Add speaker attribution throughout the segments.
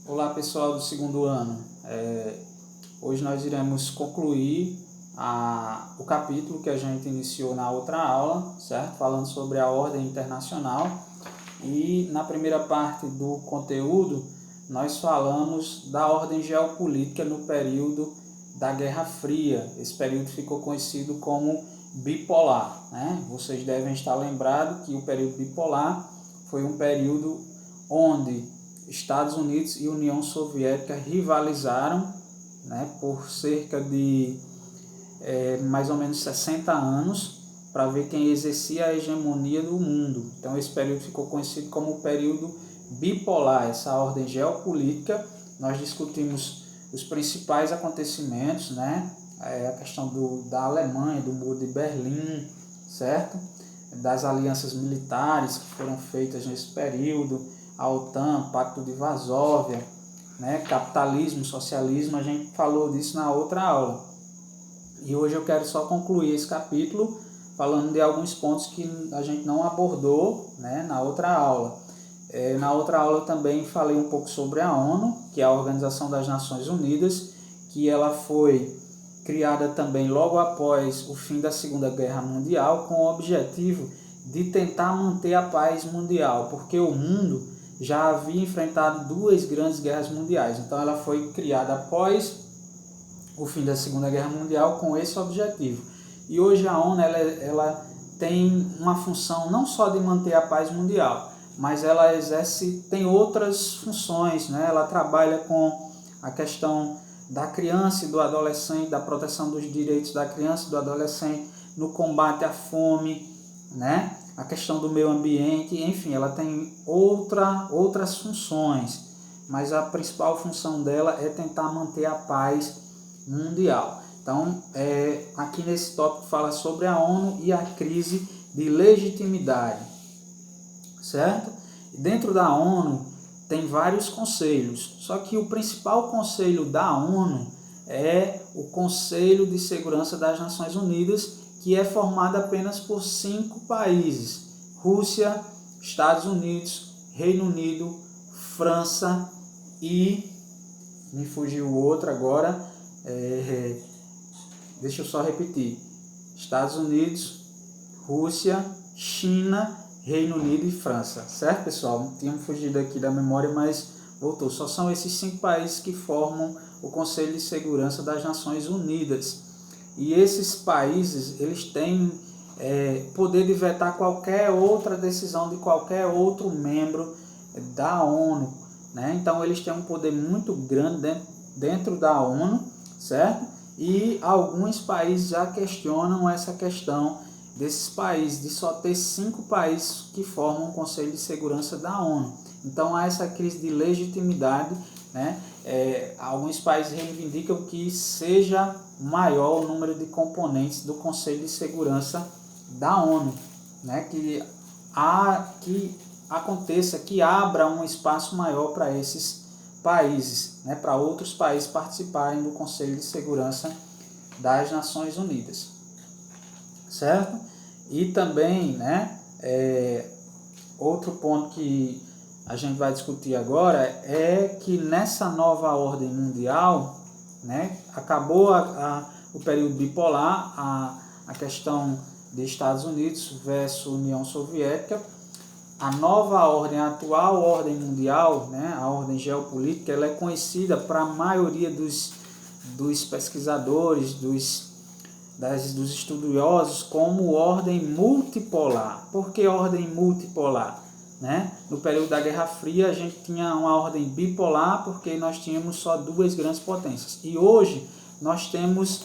Speaker 1: Olá pessoal do segundo ano, hoje nós iremos concluir o capítulo que a gente iniciou na outra aula, certo? Falando sobre a ordem internacional, e na primeira parte do conteúdo nós falamos da ordem geopolítica no período da Guerra Fria. Esse período ficou conhecido como bipolar, né? Vocês devem estar lembrados que o período bipolar foi um período onde Estados Unidos e União Soviética rivalizaram, né, por cerca de mais ou menos 60 anos para ver quem exercia a hegemonia do mundo. Então esse período ficou conhecido como o período bipolar, essa ordem geopolítica. Nós discutimos os principais acontecimentos, né, a questão da Alemanha, do Muro de Berlim, certo? Das alianças militares que foram feitas nesse período, a OTAN, Pacto de Varsóvia, né, capitalismo, socialismo, a gente falou disso na outra aula. E hoje eu quero só concluir esse capítulo falando de alguns pontos que a gente não abordou, né, na outra aula. Na outra aula eu também falei um pouco sobre a ONU, que é a Organização das Nações Unidas, que ela foi criada também logo após o fim da Segunda Guerra Mundial, com o objetivo de tentar manter a paz mundial, porque o mundo já havia enfrentado duas grandes guerras mundiais. Então ela foi criada após o fim da Segunda Guerra Mundial com esse objetivo. E hoje a ONU ela tem uma função não só de manter a paz mundial, mas ela tem outras funções, né? Ela trabalha com a questão da criança e do adolescente, da proteção dos direitos da criança e do adolescente, no combate à fome, né? A questão do meio ambiente, enfim, ela tem outras funções, mas a principal função dela é tentar manter a paz mundial. Então, aqui nesse tópico fala sobre a ONU e a crise de legitimidade, certo? Dentro da ONU tem vários conselhos, só que o principal conselho da ONU é o Conselho de Segurança das Nações Unidas, que é formado apenas por 5 países: Rússia, Estados Unidos, Reino Unido, França e... me fugiu o outro agora, deixa eu só repetir: Estados Unidos, Rússia, China, Reino Unido e França, certo, pessoal? Tínhamos fugido aqui da memória, mas voltou. Só são esses 5 países que formam o Conselho de Segurança das Nações Unidas. E esses países, eles têm poder de vetar qualquer outra decisão de qualquer outro membro da ONU, né? Então eles têm um poder muito grande dentro da ONU, certo? E alguns países já questionam essa questão desses países, de só ter 5 países que formam o Conselho de Segurança da ONU. Então há essa crise de legitimidade, né? Alguns países reivindicam que seja maior o número de componentes do Conselho de Segurança da ONU, né? Que aconteça, que abra um espaço maior para esses países, né? Para outros países participarem do Conselho de Segurança das Nações Unidas, certo? E também, né, outro ponto que a gente vai discutir agora é que nessa nova ordem mundial, né, acabou o período bipolar, a questão de Estados Unidos versus União Soviética. A nova ordem, a atual ordem mundial, né, a ordem geopolítica, ela é conhecida para a maioria dos pesquisadores, dos estudiosos, como ordem multipolar. Por que ordem multipolar? Né? No período da Guerra Fria a gente tinha uma ordem bipolar porque nós tínhamos só 2 grandes potências. E hoje nós temos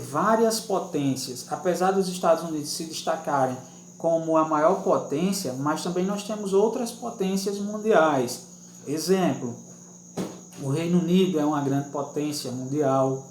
Speaker 1: várias potências. Apesar dos Estados Unidos se destacarem como a maior potência, mas também nós temos outras potências mundiais. Exemplo, o Reino Unido é uma grande potência mundial.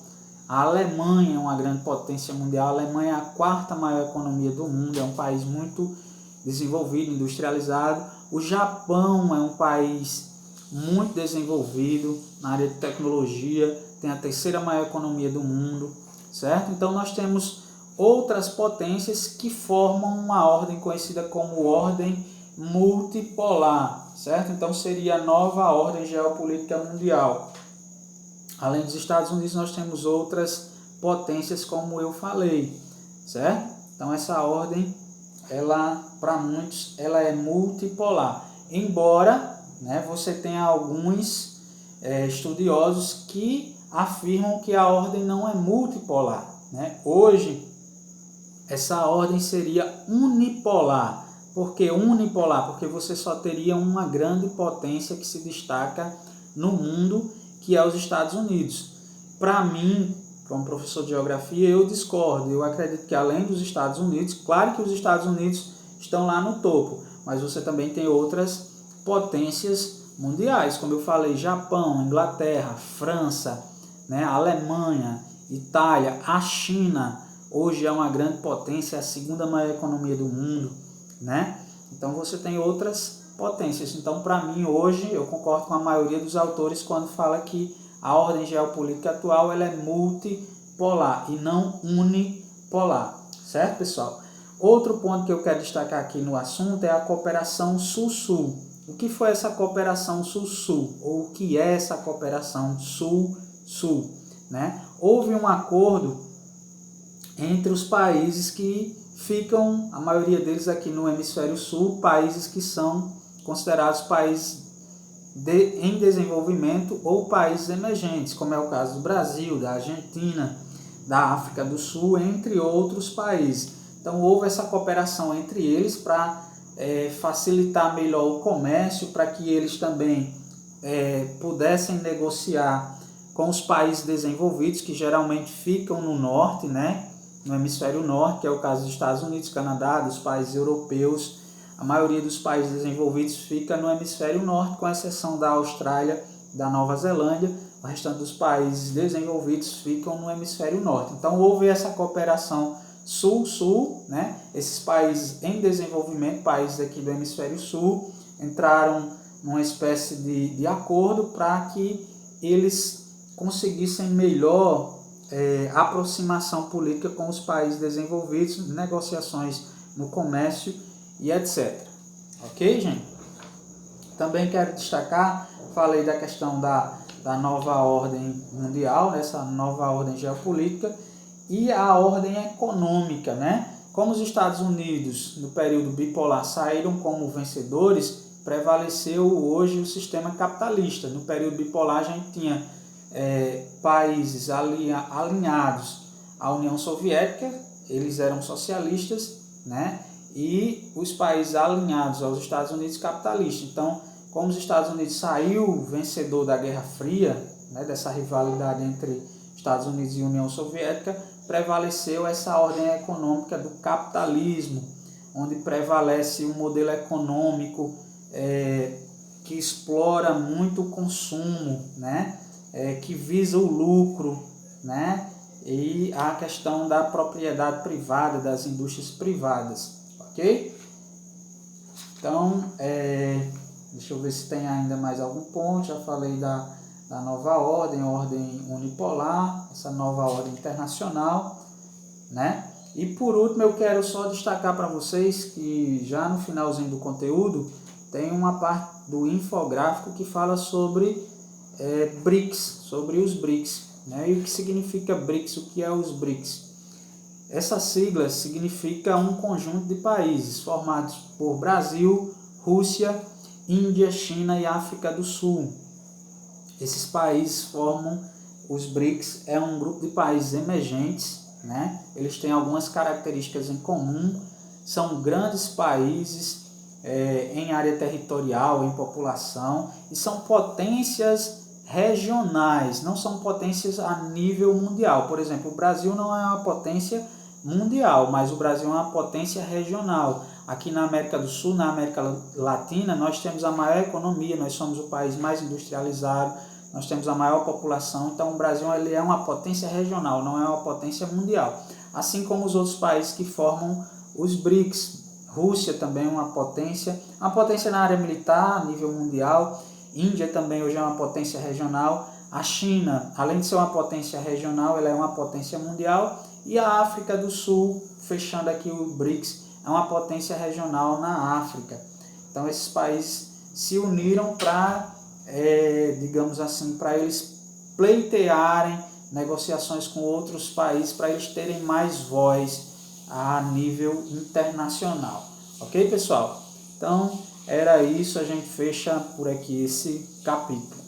Speaker 1: A Alemanha é uma grande potência mundial. A Alemanha é a 4ª maior economia do mundo, é um país muito desenvolvido, industrializado. O Japão é um país muito desenvolvido na área de tecnologia, tem a 3ª maior economia do mundo, certo? Então nós temos outras potências que formam uma ordem conhecida como ordem multipolar, certo? Então seria a nova ordem geopolítica mundial. Além dos Estados Unidos, nós temos outras potências, como eu falei, certo? Então essa ordem, ela, para muitos, ela é multipolar. Embora, né, você tenha alguns estudiosos que afirmam que a ordem não é multipolar, né? Hoje, essa ordem seria unipolar. Por que unipolar? Porque você só teria uma grande potência que se destaca no mundo, que é os Estados Unidos. Para mim, como professor de geografia, eu discordo. Eu acredito que além dos Estados Unidos, claro que os Estados Unidos estão lá no topo, mas você também tem outras potências mundiais, como eu falei, Japão, Inglaterra, França, né, Alemanha, Itália, a China. Hoje é uma grande potência, é a segunda maior economia do mundo, né? Então você tem outras potências. Então, para mim, hoje, eu concordo com a maioria dos autores quando fala que a ordem geopolítica atual ela é multipolar e não unipolar, certo, pessoal? Outro ponto que eu quero destacar aqui no assunto é a cooperação Sul-Sul. O que foi essa cooperação Sul-Sul? Ou o que é essa cooperação Sul-Sul, né? Houve um acordo entre os países que ficam, a maioria deles aqui no hemisfério sul, países que são considerados países em desenvolvimento ou países emergentes, como é o caso do Brasil, da Argentina, da África do Sul, entre outros países. Então houve essa cooperação entre eles para facilitar melhor o comércio, para que eles também pudessem negociar com os países desenvolvidos, que geralmente ficam no norte, né? No hemisfério norte, que é o caso dos Estados Unidos, Canadá, dos países europeus. A maioria dos países desenvolvidos fica no hemisfério norte, com exceção da Austrália, da Nova Zelândia. O restante dos países desenvolvidos ficam no hemisfério norte. Então houve essa cooperação sul-sul, né? Esses países em desenvolvimento, países aqui do hemisfério sul, entraram numa espécie de acordo para que eles conseguissem melhor aproximação política com os países desenvolvidos, negociações no comércio e etc. Ok, gente? Também quero destacar, falei da questão da nova ordem mundial, essa nova ordem geopolítica e a ordem econômica, né? Como os Estados Unidos, no período bipolar, saíram como vencedores, prevaleceu hoje o sistema capitalista. No período bipolar, a gente tinha países alinhados à União Soviética, eles eram socialistas, né? E os países alinhados aos Estados Unidos capitalistas. Então, como os Estados Unidos saiu vencedor da Guerra Fria, né, dessa rivalidade entre Estados Unidos e União Soviética, prevaleceu essa ordem econômica do capitalismo, onde prevalece um modelo econômico que explora muito o consumo, né? Que visa o lucro, né? E a questão da propriedade privada, das indústrias privadas, ok? Então, deixa eu ver se tem ainda mais algum ponto. Já falei da nova ordem unipolar, essa nova ordem internacional, né? E por último, eu quero só destacar para vocês que já no finalzinho do conteúdo tem uma parte do infográfico que fala sobre BRICS, sobre os BRICS, né? E o que significa BRICS, o que é os BRICS? Essa sigla significa um conjunto de países formados por Brasil, Rússia, Índia, China e África do Sul. Esses países formam os BRICS, é um grupo de países emergentes, né? Eles têm algumas características em comum, são grandes países em área territorial, em população, e são potências regionais, não são potências a nível mundial. Por exemplo, o Brasil não é uma potência mundial, mas o Brasil é uma potência regional. Aqui na América do Sul, na América Latina, nós temos a maior economia, nós somos o país mais industrializado, nós temos a maior população, então o Brasil ele é uma potência regional, não é uma potência mundial. Assim como os outros países que formam os BRICS. Rússia também é uma potência na área militar, a nível mundial. Índia também hoje é uma potência regional. A China, além de ser uma potência regional, ela é uma potência mundial. E a África do Sul, fechando aqui o BRICS, é uma potência regional na África. Então esses países se uniram para, digamos assim, para eles pleitearem negociações com outros países, para eles terem mais voz a nível internacional. Ok, pessoal? Então, era isso, a gente fecha por aqui esse capítulo.